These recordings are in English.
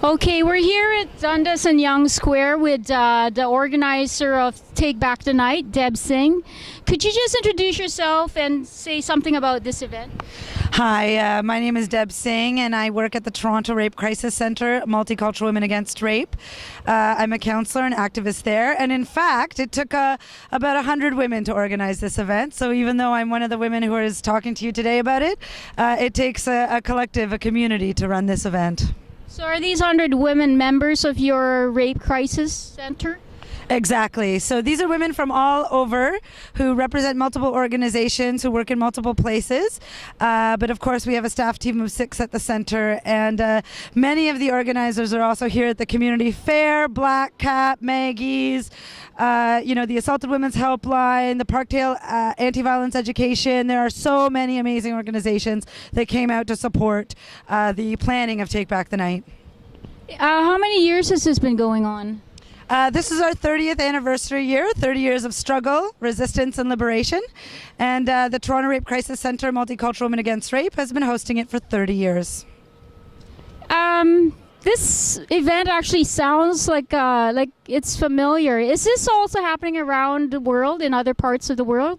Okay, we're here at Dundas and Yonge Square with the organizer of Take Back the Night, Deb Singh. Could you just introduce yourself and say something about this event? Hi, my name is Deb Singh and I work at the Toronto Rape Crisis Centre, Multicultural Women Against Rape. I'm a counselor and activist there, and in fact it took about 100 women to organize this event, so even though I'm one of the women who is talking to you today about it, it takes a collective, a community to run this event. So are these 100 women members of your Rape Crisis Center? Exactly. So these are women from all over who represent multiple organizations, who work in multiple places. But of course, we have a staff team of 6 at the center. And many of the organizers are also here at the community fair, Black Cat, Maggie's, the Assaulted Women's Helpline, the Parkdale Anti-Violence Education. There are so many amazing organizations that came out to support the planning of Take Back the Night. How many years has this been going on? This is our 30th anniversary year, 30 years of struggle, resistance, and liberation. And the Toronto Rape Crisis Centre, Multicultural Women Against Rape, has been hosting it for 30 years. This event actually sounds like it's familiar. Is this also happening around the world, in other parts of the world?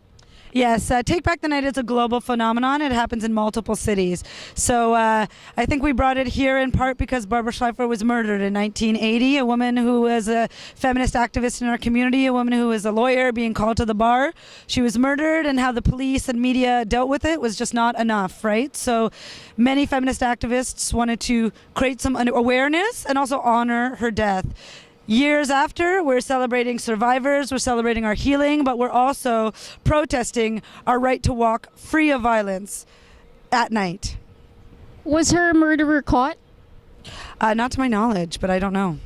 Yes, Take Back the Night is a global phenomenon. It happens in multiple cities. So I think we brought it here in part because Barbara Schleifer was murdered in 1980, a woman who was a feminist activist in our community, a woman who was a lawyer being called to the bar. She was murdered, and how the police and media dealt with it was just not enough, right? So many feminist activists wanted to create some awareness and also honor her death. Years after, we're celebrating survivors, we're celebrating our healing, but we're also protesting our right to walk free of violence at night. Was her murderer caught? Not to my knowledge, but I don't know.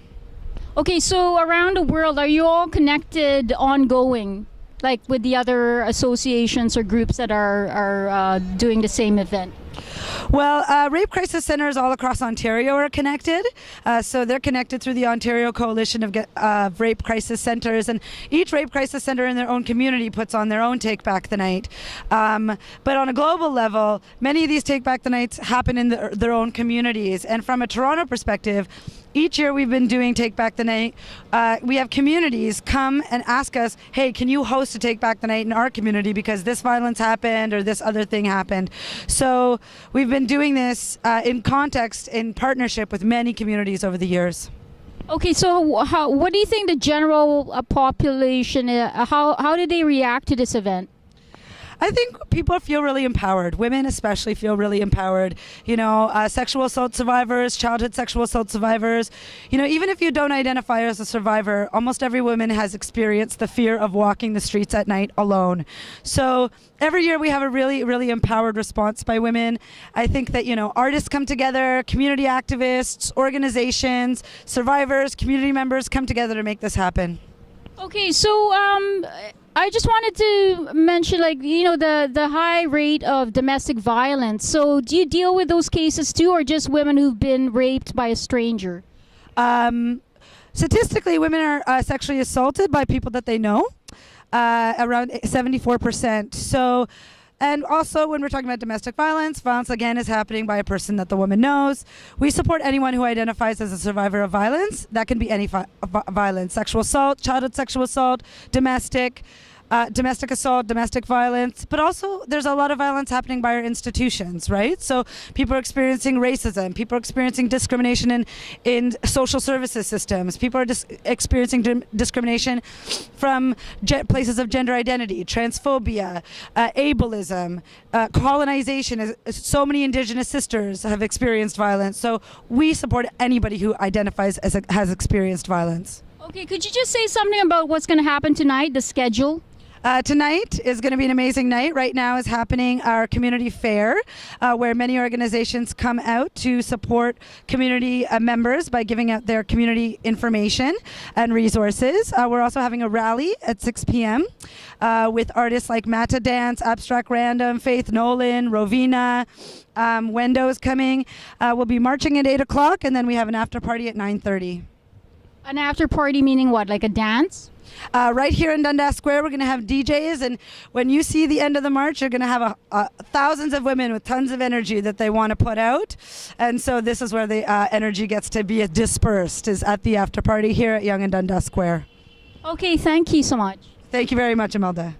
Okay, so around the world, are you all connected ongoing, like with the other associations or groups that are doing the same event? Well, Rape Crisis Centres all across Ontario are connected. So they're connected through the Ontario Coalition of Rape Crisis Centres, and each Rape Crisis Centre in their own community puts on their own Take Back the Night. But on a global level, many of these Take Back the Nights happen in their own communities. And from a Toronto perspective, each year we've been doing Take Back the Night. We have communities come and ask us, hey, can you host a Take Back the Night in our community because this violence happened or this other thing happened. So we've been doing this in context, in partnership with many communities over the years. Okay, so what do you think the general population, how did they react to this event? I think people feel really empowered. Women especially feel really empowered. Sexual assault survivors, childhood sexual assault survivors. Even if you don't identify as a survivor, almost every woman has experienced the fear of walking the streets at night alone. So every year we have a really, really empowered response by women. I think that, artists come together, community activists, organizations, survivors, community members come together to make this happen. Okay, so I just wanted to mention, the high rate of domestic violence. So do you deal with those cases too, or just women who've been raped by a stranger? Statistically, women are sexually assaulted by people that they know, around 74%. So, and also when we're talking about domestic violence, violence again is happening by a person that the woman knows. We support anyone who identifies as a survivor of violence. That can be any violence: sexual assault, childhood sexual assault, domestic assault, domestic violence, but also there's a lot of violence happening by our institutions, right? So people are experiencing racism, people are experiencing discrimination in social services systems, people are experiencing discrimination from places of gender identity, transphobia, ableism, colonization. So many Indigenous sisters have experienced violence, so we support anybody who identifies as has experienced violence. Okay, could you just say something about what's going to happen tonight, the schedule? Tonight is going to be an amazing night. Right now is happening our community fair, where many organizations come out to support community members by giving out their community information and resources. We're also having a rally at 6 p.m. With artists like Mata Dance, Abstract Random, Faith Nolan, Rovina, Wendo's coming. We'll be marching at 8 o'clock, and then we have an after party at 9:30. An after party meaning what? Like a dance? Right here in Dundas Square, we're going to have DJs, and when you see the end of the march, you're going to have thousands of women with tons of energy that they want to put out, and so this is where the energy gets to be dispersed, is at the after party here at Yonge Dundas Square. Okay, thank you so much. Thank you very much, Imelda.